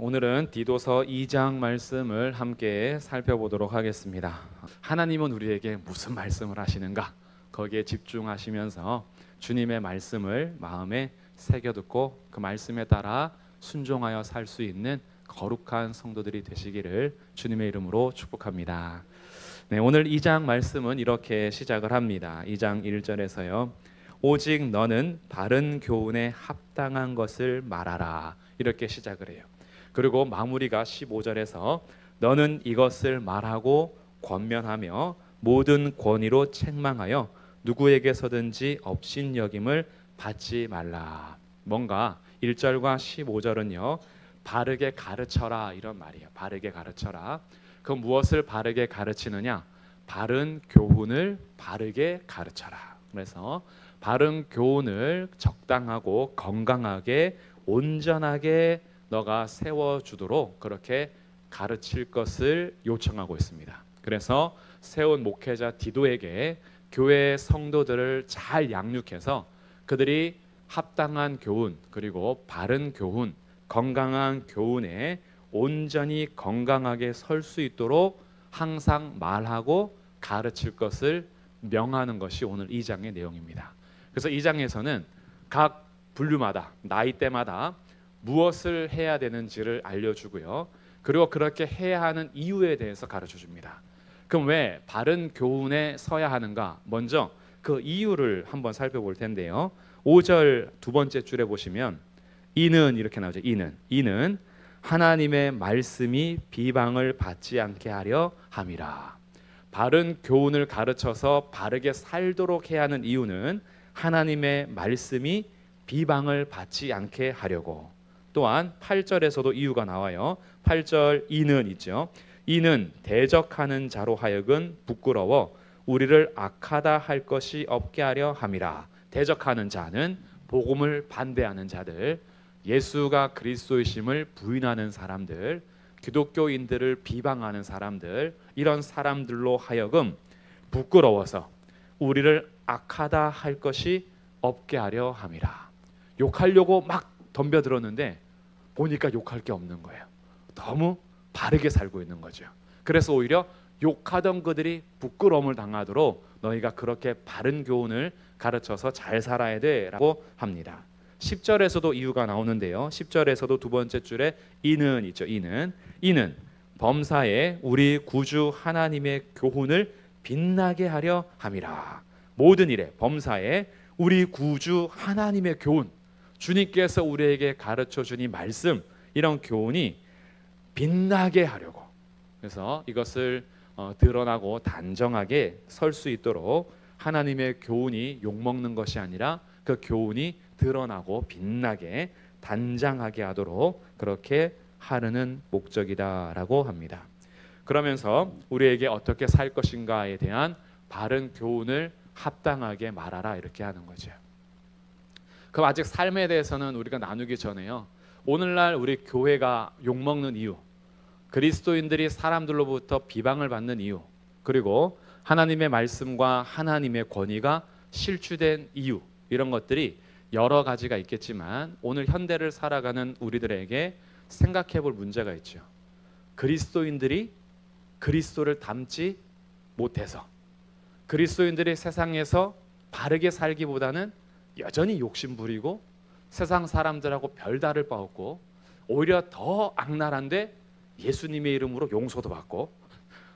오늘은 디도서 2장 말씀을 함께 살펴보도록 하겠습니다. 하나님은 우리에게 무슨 말씀을 하시는가? 거기에 집중하시면서 주님의 말씀을 마음에 새겨듣고 그 말씀에 따라 순종하여 살 수 있는 거룩한 성도들이 되시기를 주님의 이름으로 축복합니다. 네, 오늘 2장 말씀은 이렇게 시작을 합니다. 2장 1절에서요. 오직 너는 바른 교훈에 합당한 것을 말하라. 이렇게 시작을 해요. 그리고 마무리가 15절에서 너는 이것을 말하고 권면하며 모든 권위로 책망하여 누구에게서든지 업신여김을 받지 말라. 뭔가 1절과 15절은요. 바르게 가르쳐라 이런 말이에요. 바르게 가르쳐라. 그 무엇을 바르게 가르치느냐? 바른 교훈을 바르게 가르쳐라. 그래서 바른 교훈을 적당하고 건강하게 온전하게 너가 세워주도록 그렇게 가르칠 것을 요청하고 있습니다. 그래서 세운 목회자 디도에게 교회 성도들을 잘 양육해서 그들이 합당한 교훈 그리고 바른 교훈, 건강한 교훈에 온전히 건강하게 설 수 있도록 항상 말하고 가르칠 것을 명하는 것이 오늘 2장의 내용입니다. 그래서 2장에서는 각 분류마다 나이대마다 무엇을 해야 되는지를 알려주고요. 그리고 그렇게 해야 하는 이유에 대해서 가르쳐줍니다. 그럼 왜 바른 교훈에 서야 하는가? 먼저 그 이유를 한번 살펴볼 텐데요. 5절 두 번째 줄에 보시면 이는 이렇게 나오죠. 이는 하나님의 말씀이 비방을 받지 않게 하려 함이라. 바른 교훈을 가르쳐서 바르게 살도록 해야 하는 이유는 하나님의 말씀이 비방을 받지 않게 하려고. 또한 8절에서도 이유가 나와요. 8절 이는 있죠. 이는 대적하는 자로 하여금 부끄러워 우리를 악하다 할 것이 없게 하려 함이라. 대적하는 자는 복음을 반대하는 자들, 예수가 그리스도이심을 부인하는 사람들, 기독교인들을 비방하는 사람들, 이런 사람들로 하여금 부끄러워서 우리를 악하다 할 것이 없게 하려 함이라. 욕하려고 막 덤벼들었는데 보니까 욕할 게 없는 거예요. 너무 바르게 살고 있는 거죠. 그래서 오히려 욕하던 그들이 부끄러움을 당하도록 너희가 그렇게 바른 교훈을 가르쳐서 잘 살아야 돼라고 합니다. 10절에서도 이유가 나오는데요. 10절에서도 두 번째 줄에 이는 있죠. 이는 범사에 우리 구주 하나님의 교훈을 빛나게 하려 함이라. 모든 일에 범사에 우리 구주 하나님의 교훈, 주님께서 우리에게 가르쳐 주니 말씀, 이런 교훈이 빛나게 하려고. 그래서 이것을 드러나고 단정하게 설 수 있도록 하나님의 교훈이 욕먹는 것이 아니라 그 교훈이 드러나고 빛나게 단장하게 하도록 그렇게 하려는 목적이다라고 합니다. 그러면서 우리에게 어떻게 살 것인가에 대한 바른 교훈을 합당하게 말하라 이렇게 하는 거죠. 그럼 아직 삶에 대해서는 우리가 나누기 전에요. 오늘날 우리 교회가 욕먹는 이유, 그리스도인들이 사람들로부터 비방을 받는 이유, 그리고 하나님의 말씀과 하나님의 권위가 실추된 이유, 이런 것들이 여러 가지가 있겠지만 오늘 현대를 살아가는 우리들에게 생각해 볼 문제가 있죠. 그리스도인들이 그리스도를 닮지 못해서, 그리스도인들이 세상에서 바르게 살기보다는 여전히 욕심부리고 세상 사람들하고 별다를 바 없고 오히려 더 악랄한데 예수님의 이름으로 용서도 받고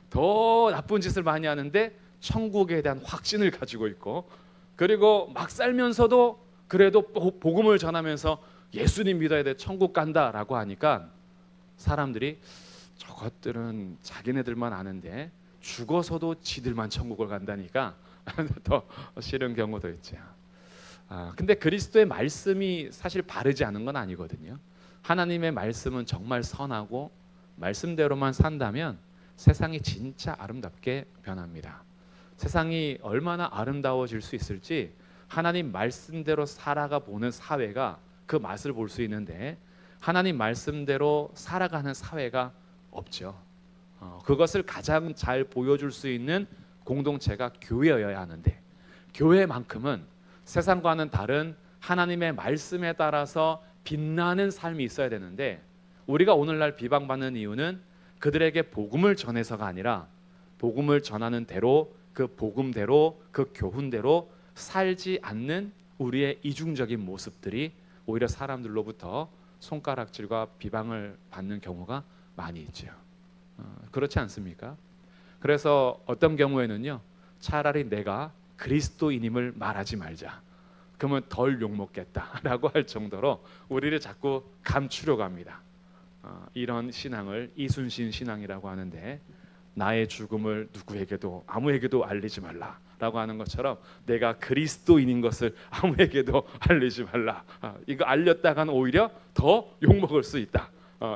더 나쁜 짓을 많이 하는데 천국에 대한 확신을 가지고 있고, 그리고 막 살면서도 그래도 복음을 전하면서 예수님 믿어야 돼 천국 간다라고 하니까 사람들이 저것들은 자기네들만 아는데 죽어서도 지들만 천국을 간다니까 더 싫은 경우도 있죠. 근데 그리스도의 말씀이 사실 바르지 않은 건 아니거든요. 하나님의 말씀은 정말 선하고 말씀대로만 산다면 세상이 진짜 아름답게 변합니다. 세상이 얼마나 아름다워질 수 있을지 하나님 말씀대로 살아가 보는 사회가 그 맛을 볼 수 있는데 하나님 말씀대로 살아가는 사회가 없죠. 그것을 가장 잘 보여줄 수 있는 공동체가 교회여야 하는데 교회만큼은 세상과는 다른 하나님의 말씀에 따라서 빛나는 삶이 있어야 되는데 우리가 오늘날 비방받는 이유는 그들에게 복음을 전해서가 아니라 복음을 전하는 대로 그 복음대로 그 교훈대로 살지 않는 우리의 이중적인 모습들이 오히려 사람들로부터 손가락질과 비방을 받는 경우가 많이 있죠. 그렇지 않습니까? 그래서 어떤 경우에는요, 차라리 내가 그리스도인임을 말하지 말자. 그러면 덜 욕먹겠다라고 할 정도로 우리를 자꾸 감추려고 합니다. 이런 신앙을 이순신 신앙이라고 하는데, 나의 죽음을 누구에게도 아무에게도 알리지 말라라고 하는 것처럼 내가 그리스도인인 것을 아무에게도 알리지 말라. 이거 알렸다가는 오히려 더 욕먹을 수 있다.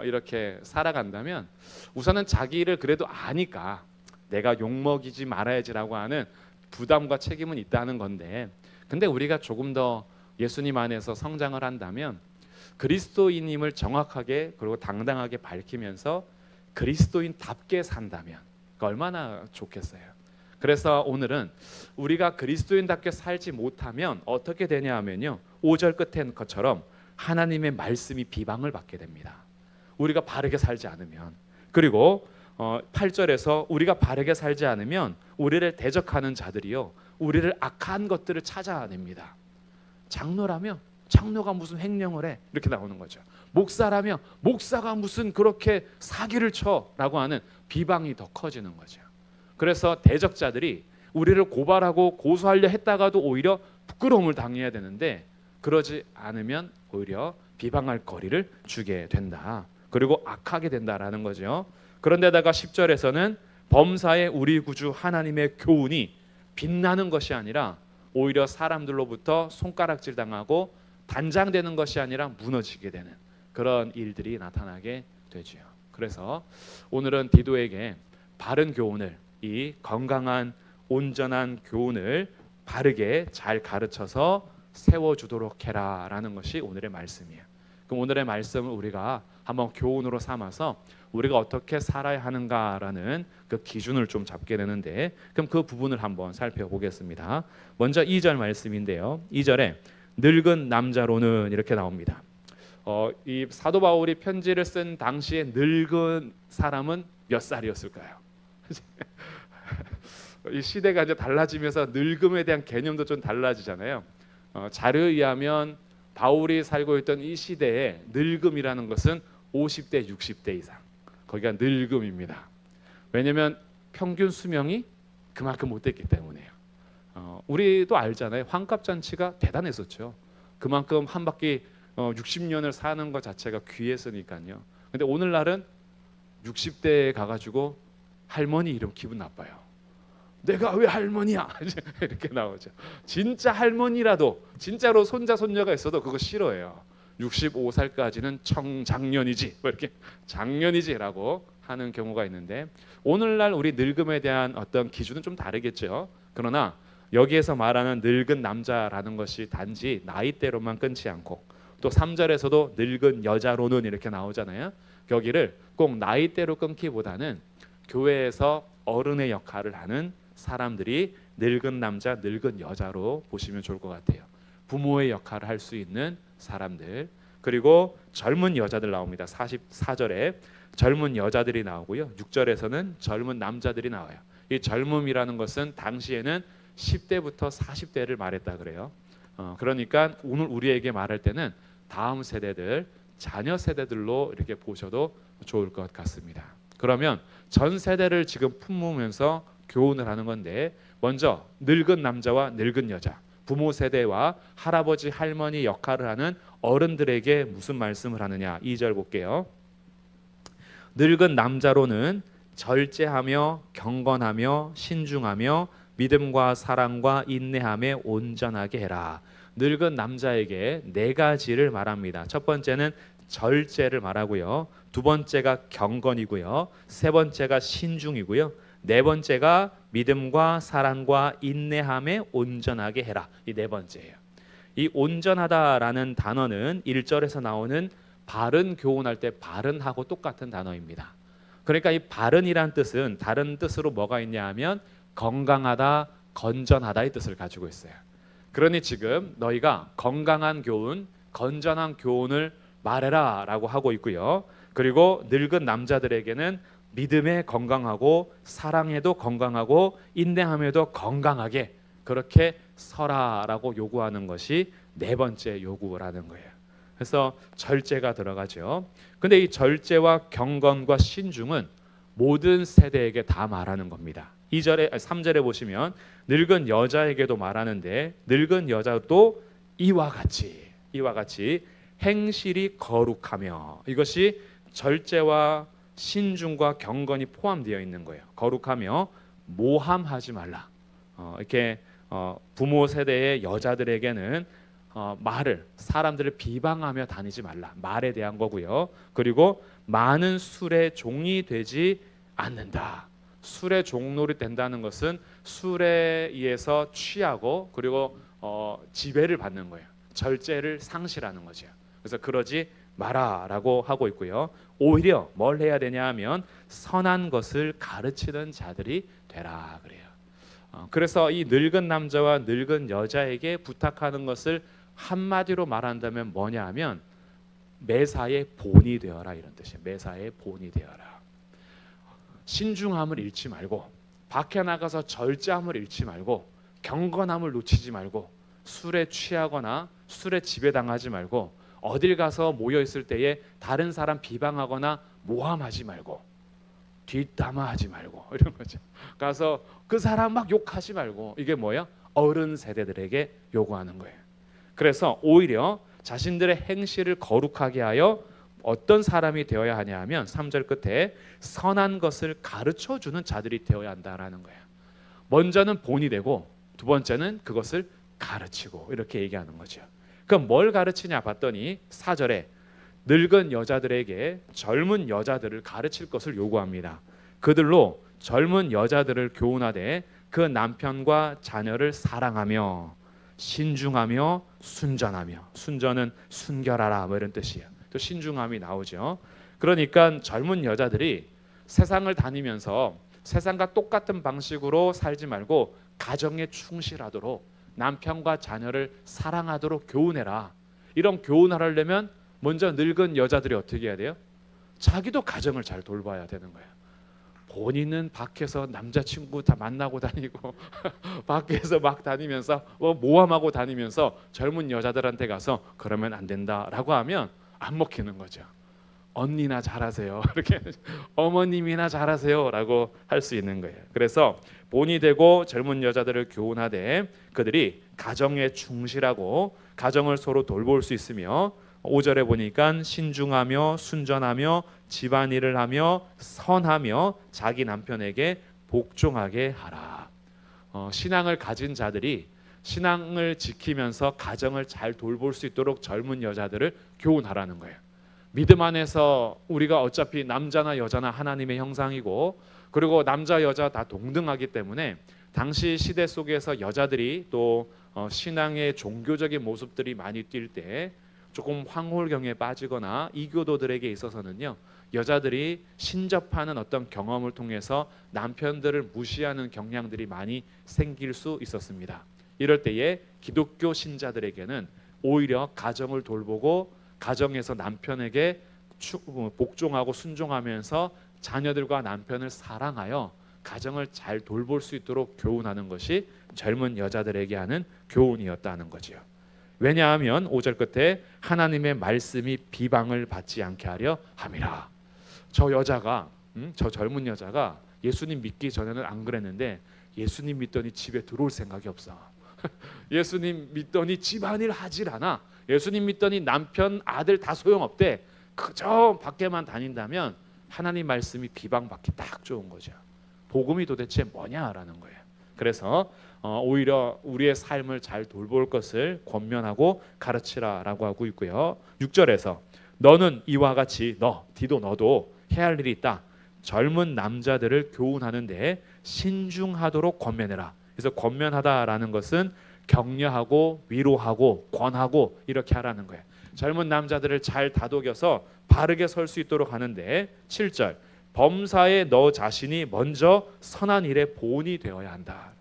이렇게 살아간다면 우선은 자기를 그래도 아니까 내가 욕먹이지 말아야지라고 하는 부담과 책임은 있다는 건데, 근데 우리가 조금 더 예수님 안에서 성장을 한다면 그리스도인임을 정확하게 그리고 당당하게 밝히면서 그리스도인답게 산다면 얼마나 좋겠어요. 그래서 오늘은 우리가 그리스도인답게 살지 못하면 어떻게 되냐 하면요, 5절 끝에 것처럼 하나님의 말씀이 비방을 받게 됩니다. 우리가 바르게 살지 않으면. 그리고 8절에서 우리가 바르게 살지 않으면 우리를 대적하는 자들이요, 우리를 악한 것들을 찾아냅니다. 장로라면 장로가 무슨 횡령을 해, 이렇게 나오는 거죠. 목사라면 목사가 무슨 그렇게 사기를 쳐라고 하는 비방이 더 커지는 거죠. 그래서 대적자들이 우리를 고발하고 고소하려 했다가도 오히려 부끄러움을 당해야 되는데, 그러지 않으면 오히려 비방할 거리를 주게 된다. 그리고 악하게 된다라는 거죠. 그런데다가 10절에서는 범사의 우리 구주 하나님의 교훈이 빛나는 것이 아니라 오히려 사람들로부터 손가락질 당하고 단장되는 것이 아니라 무너지게 되는 그런 일들이 나타나게 되죠. 그래서 오늘은 디도에게 바른 교훈을, 이 건강한 온전한 교훈을 바르게 잘 가르쳐서 세워주도록 해라라는 것이 오늘의 말씀이에요. 그럼 오늘의 말씀을 우리가 한번 교훈으로 삼아서 우리가 어떻게 살아야 하는가라는 그 기준을 좀 잡게 되는데, 그럼 그 부분을 한번 살펴보겠습니다. 먼저 2절 말씀인데요, 2절에 늙은 남자로는 이렇게 나옵니다. 이 사도 바울이 편지를 쓴 당시에 늙은 사람은 몇 살이었을까요? 이 시대가 이제 달라지면서 늙음에 대한 개념도 좀 달라지잖아요. 자료에 의하면 바울이 살고 있던 이 시대에 늙음이라는 것은 50대, 60대 이상, 거기가 늙음입니다. 왜냐하면 평균 수명이 그만큼 못 됐기 때문에요. 우리도 알잖아요. 환갑잔치가 대단했었죠. 그만큼 한 바퀴 60년을 사는 것 자체가 귀했으니까요. 근데 오늘날은 60대에 가가지고 할머니 이름 기분 나빠요. 내가 왜 할머니야? 이렇게 나오죠. 진짜 할머니라도, 진짜로 손자 손녀가 있어도 그거 싫어해요. 65살까지는 청장년이지, 뭐 이렇게 장년이지라고 하는 경우가 있는데, 오늘날 우리 늙음에 대한 어떤 기준은 좀 다르겠죠. 그러나 여기에서 말하는 늙은 남자라는 것이 단지 나이대로만 끊지 않고, 또 3절에서도 늙은 여자로는 이렇게 나오잖아요. 여기를 꼭 나이대로 끊기보다는 교회에서 어른의 역할을 하는 사람들이 늙은 남자, 늙은 여자로 보시면 좋을 것 같아요. 부모의 역할을 할 수 있는 사람들, 그리고 젊은 여자들 나옵니다. 44절에 젊은 여자들이 나오고요, 6절에서는 젊은 남자들이 나와요. 이 젊음이라는 것은 당시에는 10대부터 40대를 말했다 그래요. 그러니까 오늘 우리에게 말할 때는 다음 세대들, 자녀 세대들로 이렇게 보셔도 좋을 것 같습니다. 그러면 전 세대를 지금 품으면서 교훈을 하는 건데, 먼저 늙은 남자와 늙은 여자, 부모 세대와 할아버지 할머니 역할을 하는 어른들에게 무슨 말씀을 하느냐. 2절 볼게요. 늙은 남자로는 절제하며 경건하며 신중하며 믿음과 사랑과 인내함에 온전하게 해라. 늙은 남자에게 네 가지를 말합니다. 첫 번째는 절제를 말하고요, 두 번째가 경건이고요, 세 번째가 신중이고요, 네 번째가 믿음과 사랑과 인내함에 온전하게 해라. 이 네 번째예요. 이 온전하다라는 단어는 1절에서 나오는 바른 교훈할 때 바른하고 똑같은 단어입니다. 그러니까 이 바른이란 뜻은 다른 뜻으로 뭐가 있냐 하면 건강하다, 건전하다의 뜻을 가지고 있어요. 그러니 지금 너희가 건강한 교훈, 건전한 교훈을 말해라라고 하고 있고요. 그리고 늙은 남자들에게는 믿음에 건강하고 사랑에도 건강하고 인내함에도 건강하게 그렇게 서라라고 요구하는 것이 네 번째 요구라는 거예요. 그래서 절제가 들어가죠. 근데 이 절제와 경건과 신중은 모든 세대에게 다 말하는 겁니다. 3절에 보시면 늙은 여자에게도 말하는데 늙은 여자도 이와 같이 행실이 거룩하며, 이것이 절제와 신중과 경건이 포함되어 있는 거예요. 거룩하며 모함하지 말라. 이렇게 부모 세대의 여자들에게는 사람들을 비방하며 다니지 말라. 말에 대한 거고요. 그리고 많은 술의 종이 되지 않는다. 술의 종로를 된다는 것은 술에 의해서 취하고 그리고 지배를 받는 거예요. 절제를 상실하는 거죠. 그래서 그러지 마라라고 하고 있고요. 오히려 뭘 해야 되냐 하면 선한 것을 가르치는 자들이 되라 그래요. 그래서 이 늙은 남자와 늙은 여자에게 부탁하는 것을 한마디로 말한다면 뭐냐 하면 매사에 본이 되어라, 이런 뜻이에요. 매사에 본이 되어라. 신중함을 잃지 말고, 밖에 나가서 절제함을 잃지 말고, 경건함을 놓치지 말고, 술에 취하거나 술에 지배당하지 말고, 어딜 가서 모여 있을 때에 다른 사람 비방하거나 모함하지 말고, 뒷담화하지 말고, 이런 거죠. 가서 그 사람 막 욕하지 말고. 이게 뭐예요? 어른 세대들에게 요구하는 거예요. 그래서 오히려 자신들의 행실을 거룩하게 하여 어떤 사람이 되어야 하냐 하면 3절 끝에 선한 것을 가르쳐주는 자들이 되어야 한다라는 거예요. 먼저는 본이 되고 두 번째는 그것을 가르치고, 이렇게 얘기하는 거죠. 그럼 뭘 가르치냐 봤더니 4절에 늙은 여자들에게 젊은 여자들을 가르칠 것을 요구합니다. 그들로 젊은 여자들을 교훈하되 그 남편과 자녀를 사랑하며 신중하며 순전하며, 순전은 순결하라 뭐 이런 뜻이에요. 또 신중함이 나오죠. 그러니까 젊은 여자들이 세상을 다니면서 세상과 똑같은 방식으로 살지 말고 가정에 충실하도록 남편과 자녀를 사랑하도록 교훈해라. 이런 교훈을 하려면 먼저 늙은 여자들이 어떻게 해야 돼요? 자기도 가정을 잘 돌봐야 되는 거예요. 본인은 밖에서 남자친구 다 만나고 다니고 밖에서 막 다니면서 모함하고 다니면서 젊은 여자들한테 가서 그러면 안 된다라고 하면 안 먹히는 거죠. 언니나 잘하세요. 이렇게 어머님이나 잘하세요라고 할 수 있는 거예요. 그래서 본이 되고 젊은 여자들을 교훈하되 그들이 가정에 충실하고 가정을 서로 돌볼 수 있으며, 5절에 보니까 신중하며 순전하며 집안일을 하며 선하며 자기 남편에게 복종하게 하라. 신앙을 가진 자들이 신앙을 지키면서 가정을 잘 돌볼 수 있도록 젊은 여자들을 교훈하라는 거예요. 믿음 안에서 우리가 어차피 남자나 여자나 하나님의 형상이고, 그리고 남자 여자 다 동등하기 때문에 당시 시대 속에서 여자들이 또 신앙의 종교적인 모습들이 많이 띌 때 조금 황홀경에 빠지거나 이교도들에게 있어서는요, 여자들이 신접하는 어떤 경험을 통해서 남편들을 무시하는 경향들이 많이 생길 수 있었습니다. 이럴 때에 기독교 신자들에게는 오히려 가정을 돌보고 가정에서 남편에게 복종하고 순종하면서 자녀들과 남편을 사랑하여 가정을 잘 돌볼 수 있도록 교훈하는 것이 젊은 여자들에게 하는 교훈이었다는 거지요. 왜냐하면 5절 끝에 하나님의 말씀이 비방을 받지 않게 하려 함이라. 저 젊은 여자가 예수님 믿기 전에는 안 그랬는데 예수님 믿더니 집에 들어올 생각이 없어. 예수님 믿더니 집안일 하질 않아. 예수님 믿더니 남편 아들 다 소용없대. 그저 밖에만 다닌다면 하나님 말씀이 비방받기 딱 좋은 거죠. 복음이 도대체 뭐냐라는 거예요. 그래서 오히려 우리의 삶을 잘 돌볼 것을 권면하고 가르치라라고 하고 있고요. 6절에서 너는 이와 같이 디도 너도 해야 할 일이 있다. 젊은 남자들을 교훈하는데 신중하도록 권면해라. 그래서 권면하다라는 것은 격려하고 위로하고 권하고 이렇게 하라는 거예요. 젊은 남자들을 잘 다독여서 바르게 설 수 있도록 하는데 7절 범사에 너 자신이 먼저 선한 일에 본이 되어야 한다.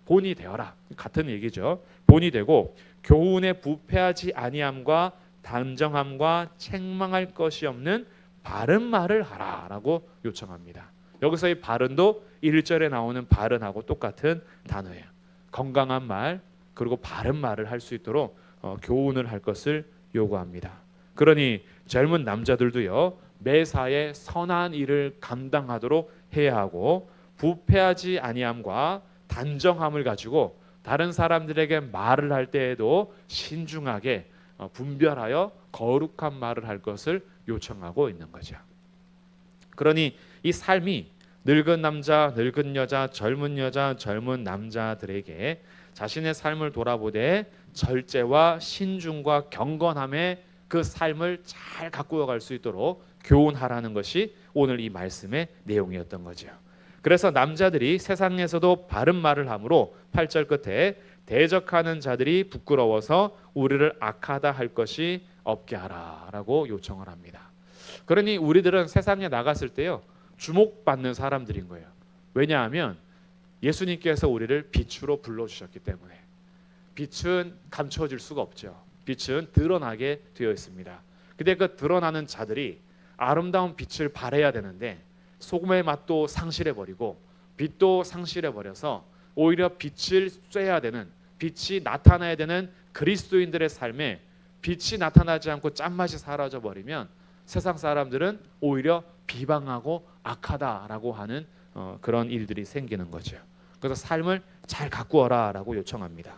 본이 되어라. 같은 얘기죠. 본이 되고 교훈에 부패하지 아니함과 단정함과 책망할 것이 없는 바른 말을 하라라고 요청합니다. 여기서 이 바른도 1절에 나오는 바른하고 똑같은 단어예요. 건강한 말 그리고 바른 말을 할 수 있도록 교훈을 할 것을 요구합니다. 그러니 젊은 남자들도요, 매사에 선한 일을 감당하도록 해야 하고 부패하지 아니함과 단정함을 가지고 다른 사람들에게 말을 할 때에도 신중하게 분별하여 거룩한 말을 할 것을 요청하고 있는 거죠. 그러니 이 삶이 늙은 남자, 늙은 여자, 젊은 여자, 젊은 남자들에게 자신의 삶을 돌아보되 절제와 신중과 경건함의 그 삶을 잘 가꾸어 갈 수 있도록 교훈하라는 것이 오늘 이 말씀의 내용이었던 거죠. 그래서 남자들이 세상에서도 바른 말을 함으로 8절 끝에 대적하는 자들이 부끄러워서 우리를 악하다 할 것이 없게 하라라고 요청을 합니다. 그러니 우리들은 세상에 나갔을 때요, 주목받는 사람들인 거예요. 왜냐하면 예수님께서 우리를 빛으로 불러주셨기 때문에. 빛은 감춰질 수가 없죠. 빛은 드러나게 되어 있습니다. 근데 그 드러나는 자들이 아름다운 빛을 발해야 되는데 소금의 맛도 상실해버리고 빛도 상실해버려서 오히려 빛을 쬐야 되는, 빛이 나타나야 되는 그리스도인들의 삶에 빛이 나타나지 않고 짠맛이 사라져버리면 세상 사람들은 오히려 비방하고 악하다라고 하는 그런 일들이 생기는 거죠. 그래서 삶을 잘 가꾸어라 라고 요청합니다.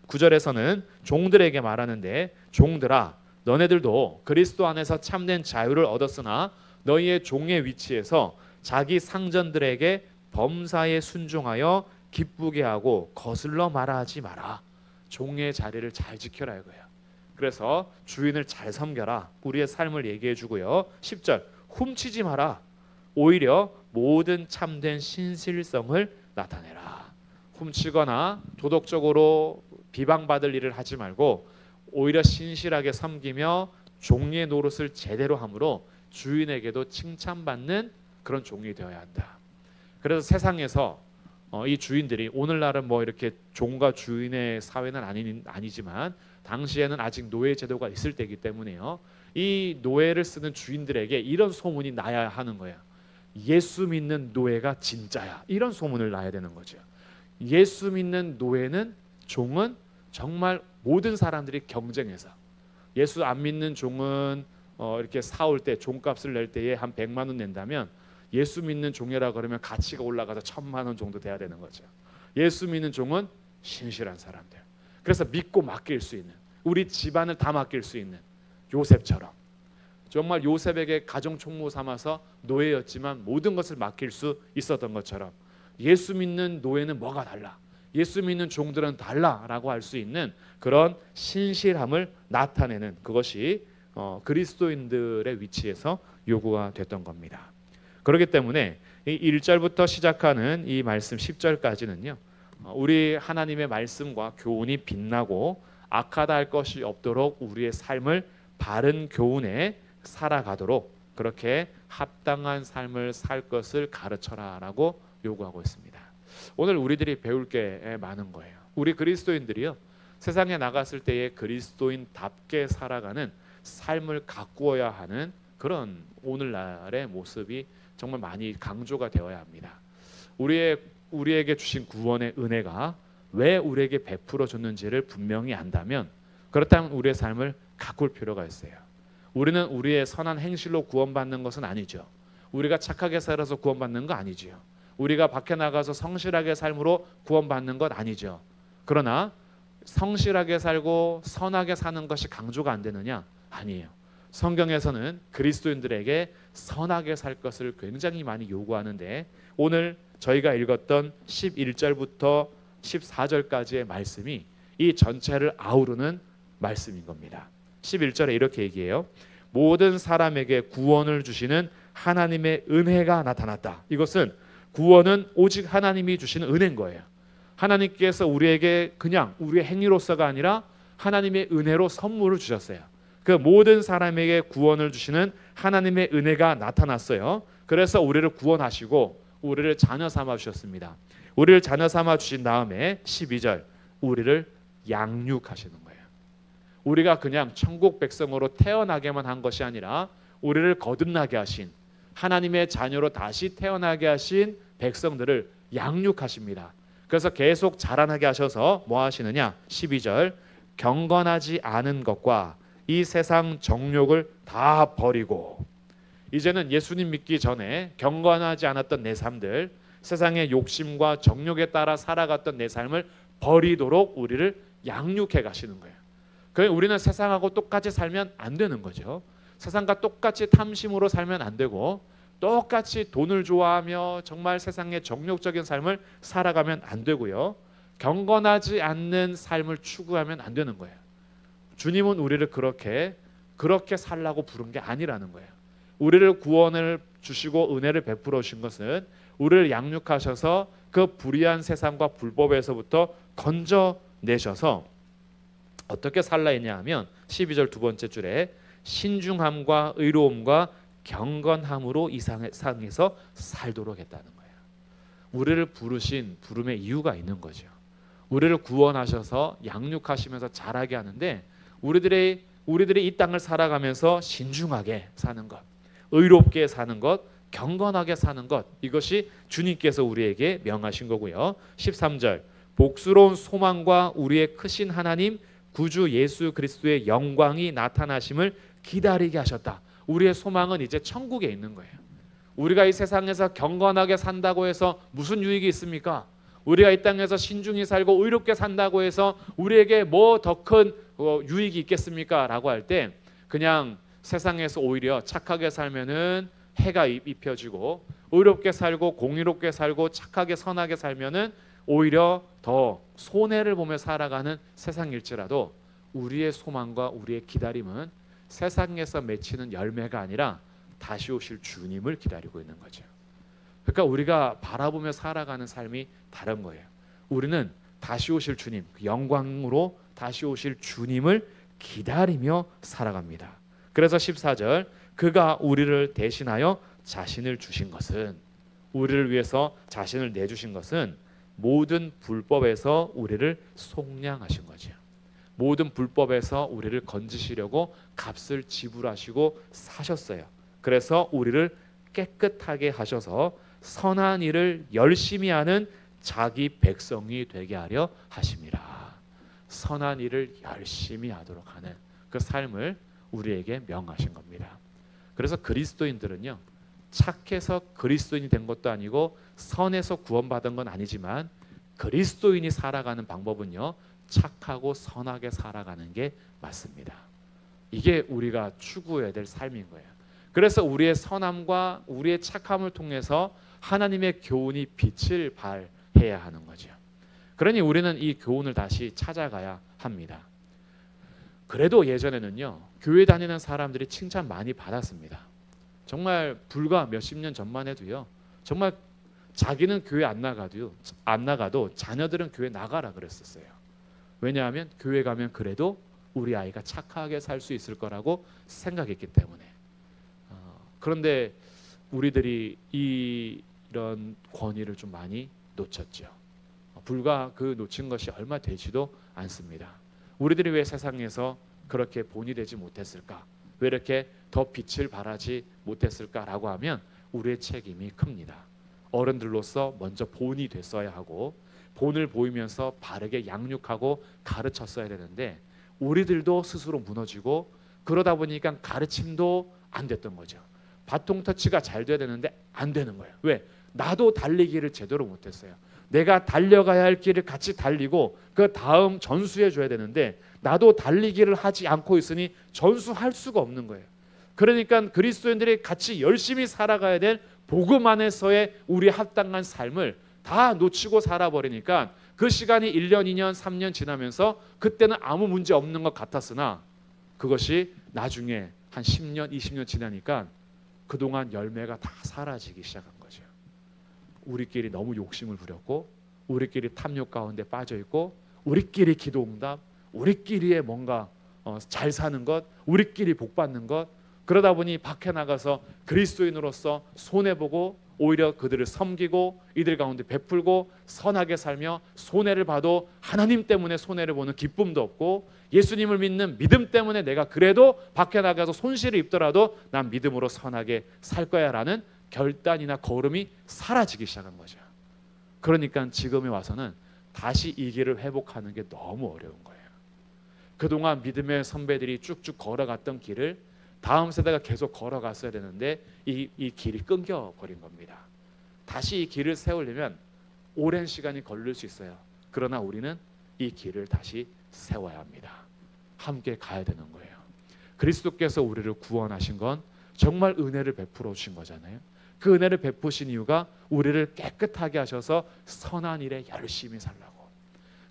9절에서는 종들에게 말하는데, 종들아 너네들도 그리스도 안에서 참된 자유를 얻었으나 너희의 종의 위치에서 자기 상전들에게 범사에 순종하여 기쁘게 하고 거슬러 말하지 마라. 종의 자리를 잘 지켜라 이거예요. 그래서 주인을 잘 섬겨라. 우리의 삶을 얘기해 주고요. 10절 훔치지 마라. 오히려 모든 참된 신실성을 나타내라. 훔치거나 도덕적으로 비방받을 일을 하지 말고 오히려 신실하게 섬기며 종의 노릇을 제대로 함으로 주인에게도 칭찬받는 그런 종이 되어야 한다. 그래서 세상에서 이 주인들이, 오늘날은 뭐 이렇게 종과 주인의 사회는 아니지만 당시에는 아직 노예 제도가 있을 때이기 때문에요, 이 노예를 쓰는 주인들에게 이런 소문이 나야 하는 거예요. 예수 믿는 노예가 진짜야. 이런 소문을 나야 되는 거죠. 예수 믿는 노예는, 종은 정말 모든 사람들이 경쟁해서, 예수 안 믿는 종은 이렇게 사올 때 종값을 낼 때에 한 100만 원 낸다면 예수 믿는 종이라 그러면 가치가 올라가서 1000만 원 정도 돼야 되는 거죠. 예수 믿는 종은 신실한 사람들. 그래서 믿고 맡길 수 있는, 우리 집안을 다 맡길 수 있는 요셉처럼, 정말 요셉에게 가정 총무 삼아서 노예였지만 모든 것을 맡길 수 있었던 것처럼 예수 믿는 노예는 뭐가 달라, 예수 믿는 종들은 달라라고 할 수 있는 그런 신실함을 나타내는 그것이 그리스도인들의 위치에서 요구가 됐던 겁니다. 그렇기 때문에 이 1절부터 시작하는 이 말씀 10절까지는요, 우리 하나님의 말씀과 교훈이 빛나고 악하다 할 것이 없도록 우리의 삶을 바른 교훈에 살아가도록 그렇게 합당한 삶을 살 것을 가르쳐라라고 요구하고 있습니다. 오늘 우리들이 배울 게 많은 거예요. 우리 그리스도인들이요, 세상에 나갔을 때에 그리스도인답게 살아가는 삶을 가꾸어야 하는 그런 오늘날의 모습이 정말 많이 강조가 되어야 합니다. 우리에게 주신 구원의 은혜가 왜 우리에게 베풀어 줬는지를 분명히 안다면, 그렇다면 우리의 삶을 가꿀 필요가 있어요. 우리는 우리의 선한 행실로 구원받는 것은 아니죠. 우리가 착하게 살아서 구원받는 거 아니죠. 우리가 밖에 나가서 성실하게 삶으로 구원받는 것 아니죠. 그러나 성실하게 살고 선하게 사는 것이 강조가 안 되느냐? 아니에요. 성경에서는 그리스도인들에게 선하게 살 것을 굉장히 많이 요구하는데, 오늘 저희가 읽었던 11절부터 14절까지의 말씀이 이 전체를 아우르는 말씀인 겁니다. 11절에 이렇게 얘기해요. 모든 사람에게 구원을 주시는 하나님의 은혜가 나타났다. 이것은 구원은 오직 하나님이 주시는 은혜인 거예요. 하나님께서 우리에게 그냥 우리의 행위로서가 아니라 하나님의 은혜로 선물을 주셨어요. 그 모든 사람에게 구원을 주시는 하나님의 은혜가 나타났어요. 그래서 우리를 구원하시고 우리를 자녀 삼아 주셨습니다. 우리를 자녀 삼아 주신 다음에 12절, 우리를 양육하시는 거예요. 우리가 그냥 천국 백성으로 태어나게만 한 것이 아니라 우리를 거듭나게 하신, 하나님의 자녀로 다시 태어나게 하신 백성들을 양육하십니다. 그래서 계속 자라나게 하셔서 뭐 하시느냐? 12절, 경건하지 않은 것과 이 세상 정욕을 다 버리고. 이제는 예수님 믿기 전에 경건하지 않았던 내 삶들, 세상의 욕심과 정욕에 따라 살아갔던 내 삶을 버리도록 우리를 양육해 가시는 거예요. 그러니까 우리는 세상하고 똑같이 살면 안 되는 거죠. 세상과 똑같이 탐심으로 살면 안 되고, 똑같이 돈을 좋아하며 정말 세상의 정욕적인 삶을 살아가면 안 되고요. 경건하지 않는 삶을 추구하면 안 되는 거예요. 주님은 우리를 그렇게 살라고 부른 게 아니라는 거예요. 우리를 구원을 주시고 은혜를 베풀어 주신 것은 우리를 양육하셔서 그 불의한 세상과 불법에서부터 건져내셔서 어떻게 살라 했냐 하면 12절 두 번째 줄에 신중함과 의로움과 경건함으로 이 세상에서 살도록 했다는 거예요. 우리를 부르신 부름의 이유가 있는 거죠. 우리를 구원하셔서 양육하시면서 자라게 하는데, 우리들이 이 땅을 살아가면서 신중하게 사는 것, 의롭게 사는 것, 경건하게 사는 것, 이것이 주님께서 우리에게 명하신 거고요. 13절, 복스러운 소망과 우리의 크신 하나님 구주 예수 그리스도의 영광이 나타나심을 기다리게 하셨다. 우리의 소망은 이제 천국에 있는 거예요. 우리가 이 세상에서 경건하게 산다고 해서 무슨 유익이 있습니까? 우리가 이 땅에서 신중히 살고 의롭게 산다고 해서 우리에게 뭐 더 큰 유익이 있겠습니까? 라고 할 때 그냥 세상에서 오히려 착하게 살면은 해가 입혀지고, 의롭게 살고 공의롭게 살고 착하게 선하게 살면은 오히려 더 손해를 보며 살아가는 세상일지라도, 우리의 소망과 우리의 기다림은 세상에서 맺히는 열매가 아니라 다시 오실 주님을 기다리고 있는 거죠. 그러니까 우리가 바라보며 살아가는 삶이 다른 거예요. 우리는 다시 오실 주님, 영광으로 다시 오실 주님을 기다리며 살아갑니다. 그래서 14절, 그가 우리를 대신하여 자신을 주신 것은, 우리를 위해서 자신을 내주신 것은 모든 불법에서 우리를 속량하신 거죠. 모든 불법에서 우리를 건지시려고 값을 지불하시고 사셨어요. 그래서 우리를 깨끗하게 하셔서 선한 일을 열심히 하는 자기 백성이 되게 하려 하심이라. 선한 일을 열심히 하도록 하는 그 삶을 우리에게 명하신 겁니다. 그래서 그리스도인들은요, 착해서 그리스도인이 된 것도 아니고 선해서 구원받은 건 아니지만, 그리스도인이 살아가는 방법은요, 착하고 선하게 살아가는 게 맞습니다. 이게 우리가 추구해야 될 삶인 거예요. 그래서 우리의 선함과 우리의 착함을 통해서 하나님의 교훈이 빛을 발해야 하는 거죠. 그러니 우리는 이 교훈을 다시 찾아가야 합니다. 그래도 예전에는요, 교회 다니는 사람들이 칭찬 많이 받았습니다. 정말 불과 몇십 년 전만 해도요, 정말 자기는 교회 안 나가도 자녀들은 교회 나가라 그랬었어요. 왜냐하면 교회 가면 그래도 우리 아이가 착하게 살 수 있을 거라고 생각했기 때문에. 그런데 우리들이 이런 권위를 좀 많이 놓쳤죠. 불과 그 놓친 것이 얼마 되지도 않습니다. 우리들이 왜 세상에서 그렇게 본이 되지 못했을까? 왜 이렇게 더 빛을 발하지 못했을까라고 하면 우리의 책임이 큽니다. 어른들로서 먼저 본이 됐어야 하고, 본을 보이면서 바르게 양육하고 가르쳤어야 되는데, 우리들도 스스로 무너지고, 그러다 보니까 가르침도 안 됐던 거죠. 바통 터치가 잘 돼야 되는데 안 되는 거예요. 왜? 나도 달리기를 제대로 못했어요. 내가 달려가야 할 길을 같이 달리고 그 다음 전수해 줘야 되는데, 나도 달리기를 하지 않고 있으니 전수할 수가 없는 거예요. 그러니까 그리스도인들이 같이 열심히 살아가야 될 복음 안에서의 우리 합당한 삶을 다 놓치고 살아버리니까, 그 시간이 1년, 2년, 3년 지나면서 그때는 아무 문제 없는 것 같았으나, 그것이 나중에 한 10년, 20년 지나니까 그동안 열매가 다 사라지기 시작한 거죠. 우리끼리 너무 욕심을 부렸고, 우리끼리 탐욕 가운데 빠져있고, 우리끼리 기도응답, 우리끼리의 뭔가 잘 사는 것, 우리끼리 복받는 것, 그러다 보니 밖에 나가서 그리스도인으로서 손해보고 오히려 그들을 섬기고 이들 가운데 베풀고 선하게 살며 손해를 봐도 하나님 때문에 손해를 보는 기쁨도 없고 예수님을 믿는 믿음 때문에 내가 그래도 밖에 나가서 손실을 입더라도 난 믿음으로 선하게 살 거야 라는 결단이나 거름이 사라지기 시작한 거죠. 그러니까 지금에 와서는 다시 이 길을 회복하는 게 너무 어려운 거예요. 그동안 믿음의 선배들이 쭉쭉 걸어갔던 길을 다음 세대가 계속 걸어갔어야 되는데 이 길이 끊겨버린 겁니다. 다시 이 길을 세우려면 오랜 시간이 걸릴 수 있어요. 그러나 우리는 이 길을 다시 세워야 합니다. 함께 가야 되는 거예요. 그리스도께서 우리를 구원하신 건 정말 은혜를 베풀어 주신 거잖아요. 그 은혜를 베푸신 이유가 우리를 깨끗하게 하셔서 선한 일에 열심히 살라고.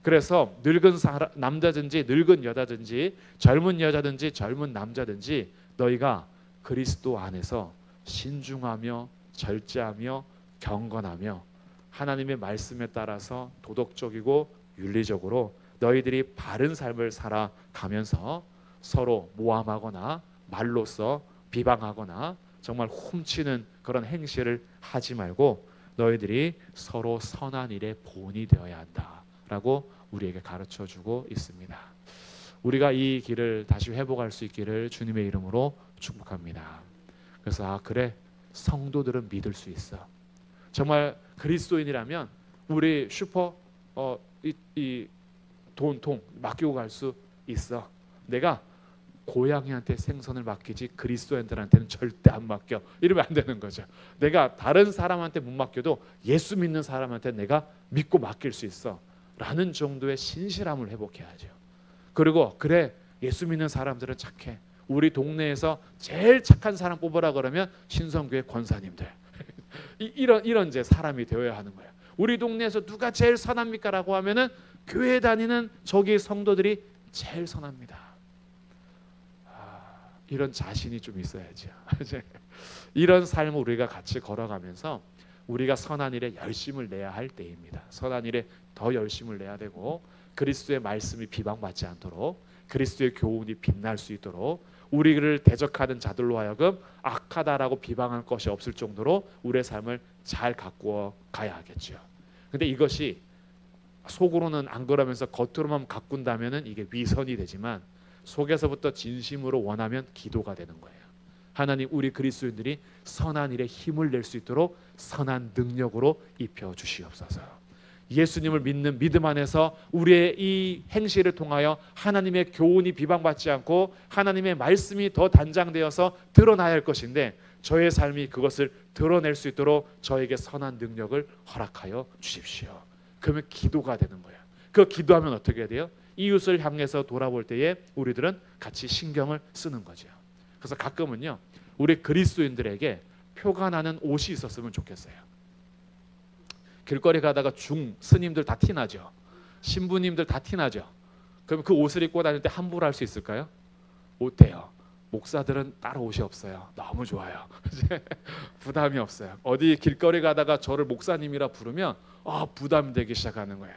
그래서 늙은 남자든지 늙은 여자든지 젊은 여자든지 젊은 남자든지 너희가 그리스도 안에서 신중하며 절제하며 경건하며 하나님의 말씀에 따라서 도덕적이고 윤리적으로 너희들이 바른 삶을 살아가면서 서로 모함하거나 말로써 비방하거나 정말 훔치는 그런 행실을 하지 말고 너희들이 서로 선한 일에 본이 되어야 한다라고 우리에게 가르쳐주고 있습니다. 우리가 이 길을 다시 회복할 수 있기를 주님의 이름으로 축복합니다. 그래서 그래, 성도들은 믿을 수 있어. 정말 그리스도인이라면 우리 슈퍼 이 돈통 맡기고 갈 수 있어. 내가 고양이한테 생선을 맡기지 그리스도인들한테는 절대 안 맡겨. 이러면 안 되는 거죠. 내가 다른 사람한테 못 맡겨도 예수 믿는 사람한테 내가 믿고 맡길 수 있어 라는 정도의 신실함을 회복해야죠. 그리고 그래, 예수 믿는 사람들은 착해. 우리 동네에서 제일 착한 사람 뽑으라 그러면 신성교회 권사님들 이런 이제 사람이 되어야 하는 거예요. 우리 동네에서 누가 제일 선합니까? 라고 하면은 교회 다니는 저기 성도들이 제일 선합니다. 이런 자신이 좀 있어야죠. 이런 삶을 우리가 같이 걸어가면서 우리가 선한 일에 열심을 내야 할 때입니다. 선한 일에 더 열심을 내야 되고 그리스도의 말씀이 비방받지 않도록 그리스도의 교훈이 빛날 수 있도록 우리를 대적하는 자들로 하여금 악하다라고 비방할 것이 없을 정도로 우리의 삶을 잘 가꾸어 가야 하겠죠. 근데 이것이 속으로는 안 그러면서 겉으로만 가꾼다면 이게 위선이 되지만 속에서부터 진심으로 원하면 기도가 되는 거예요. 하나님, 우리 그리스도인들이 선한 일에 힘을 낼 수 있도록 선한 능력으로 입혀 주시옵소서. 예수님을 믿는 믿음 안에서 우리의 이 행실을 통하여 하나님의 교훈이 비방받지 않고 하나님의 말씀이 더 단장되어서 드러나야 할 것인데 저의 삶이 그것을 드러낼 수 있도록 저에게 선한 능력을 허락하여 주십시오. 그러면 기도가 되는 거예요. 그 기도하면 어떻게 돼요? 이웃을 향해서 돌아볼 때에 우리들은 같이 신경을 쓰는 거죠. 그래서 가끔은요, 우리 그리스도인들에게 표가 나는 옷이 있었으면 좋겠어요. 길거리 가다가 스님들 다 티나죠. 신부님들 다 티나죠. 그럼 그 옷을 입고 다닐 때 함부로 할 수 있을까요? 못해요. 목사들은 따로 옷이 없어요. 너무 좋아요. 부담이 없어요. 어디 길거리 가다가 저를 목사님이라 부르면 부담이 되기 시작하는 거예요.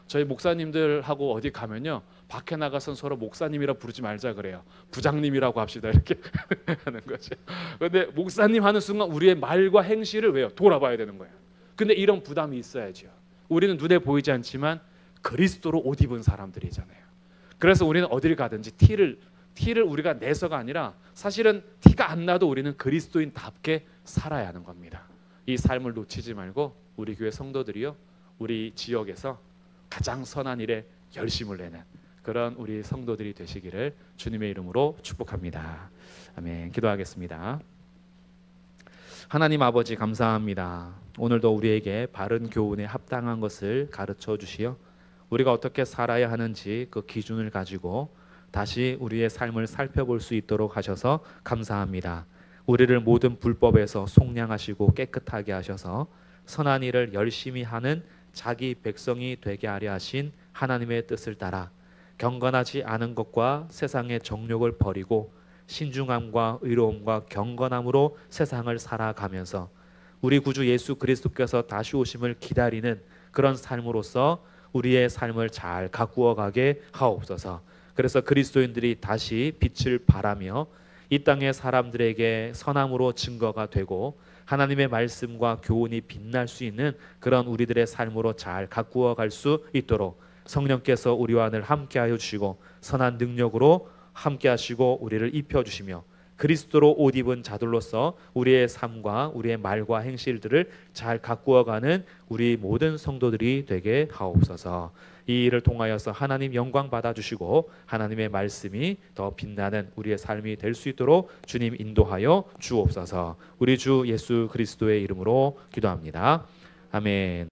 저희 목사님들하고 어디 가면요, 밖에 나가선 서로 목사님이라 부르지 말자 그래요. 부장님이라고 합시다 이렇게 하는 거죠. 그런데 목사님 하는 순간 우리의 말과 행실을 왜요? 돌아봐야 되는 거예요. 근데 이런 부담이 있어야죠. 우리는 눈에 보이지 않지만 그리스도로 옷 입은 사람들이잖아요. 그래서 우리는 어딜 가든지 티를 우리가 내서가 아니라 사실은 티가 안 나도 우리는 그리스도인답게 살아야 하는 겁니다. 이 삶을 놓치지 말고 우리 교회 성도들이요, 우리 지역에서 가장 선한 일에 열심을 내는 그런 우리 성도들이 되시기를 주님의 이름으로 축복합니다. 아멘. 기도하겠습니다. 하나님 아버지, 감사합니다. 오늘도 우리에게 바른 교훈에 합당한 것을 가르쳐 주시어 우리가 어떻게 살아야 하는지 그 기준을 가지고 다시 우리의 삶을 살펴볼 수 있도록 하셔서 감사합니다. 우리를 모든 불법에서 속량하시고 깨끗하게 하셔서 선한 일을 열심히 하는 자기 백성이 되게 하려 하신 하나님의 뜻을 따라 경건하지 않은 것과 세상의 정욕을 버리고 신중함과 의로움과 경건함으로 세상을 살아가면서 우리 구주 예수 그리스도께서 다시 오심을 기다리는 그런 삶으로서 우리의 삶을 잘 가꾸어 가게 하옵소서. 그래서 그리스도인들이 다시 빛을 발하며 이 땅의 사람들에게 선함으로 증거가 되고 하나님의 말씀과 교훈이 빛날 수 있는 그런 우리들의 삶으로 잘 가꾸어 갈 수 있도록 성령께서 우리와 늘 함께하여 주시고 선한 능력으로 함께하시고 우리를 입혀주시며 그리스도로 옷 입은 자들로서 우리의 삶과 우리의 말과 행실들을 잘 가꾸어가는 우리 모든 성도들이 되게 하옵소서. 이 일을 통하여서 하나님 영광 받아주시고 하나님의 말씀이 더 빛나는 우리의 삶이 될 수 있도록 주님 인도하여 주옵소서. 우리 주 예수 그리스도의 이름으로 기도합니다. 아멘.